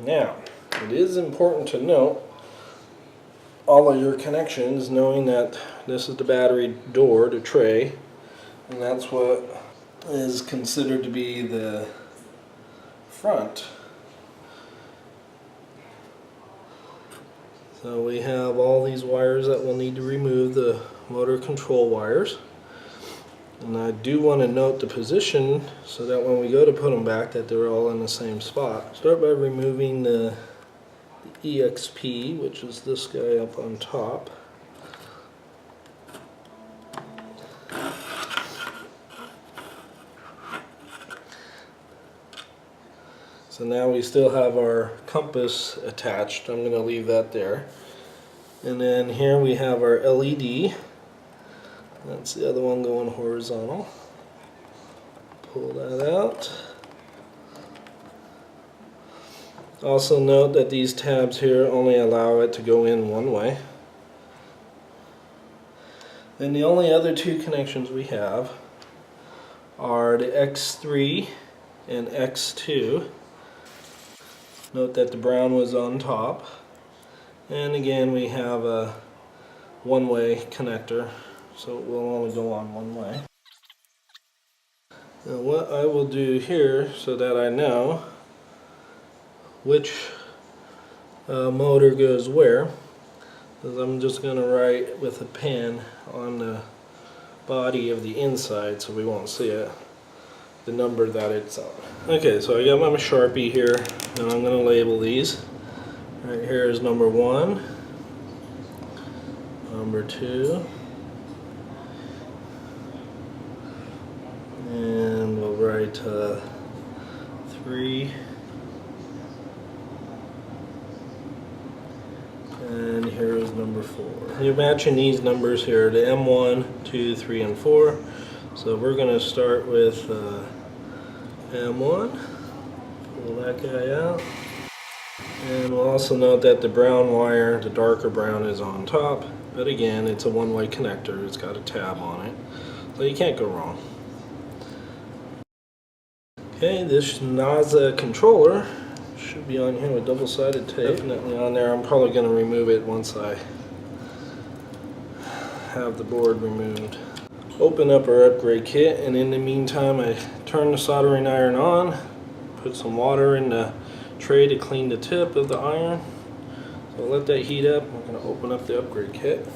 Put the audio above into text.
Now, it is important to note all of your connections, knowing that this is the battery door, the tray, and that's what is considered to be the front. So we have all these wires that we'll need to remove, the motor control wires. And I do want to note the position so that when we go to put them back that they're all in the same spot. Start by removing the EXP, which is this guy up on top. So now we still have our compass attached. I'm going to leave that there. And then here we have our LED. That's the other one going horizontal. Pull that out. Also note that these tabs here only allow it to go in one way. Then the only other two connections we have are the X3 and X2. Note that the brown was on top. And again, we have a one-way connector, so it will only go on one way. Now what I will do here, so that I know which motor goes where, is I'm just going to write with a pen on the body of the inside so we won't see it, the number that it's on. Okay, so I got my Sharpie here and I'm going to label these. Right here is number 1, number 2, and we'll write 3, and here is number 4. You're matching these numbers here, the M1, 2, 3, and 4. So we're going to start with M1, pull that guy out. And we'll also note that the brown wire, the darker brown, is on top, but again, it's a one-way connector. It's got a tab on it, so you can't go wrong. Okay, this NASA controller should be on here with double-sided tape. Definitely on there. I'm probably going to remove it once I have the board removed. Open up our upgrade kit, and in the meantime, I turn the soldering iron on, put some water in the tray to clean the tip of the iron. So let that heat up. We're going to open up the upgrade kit.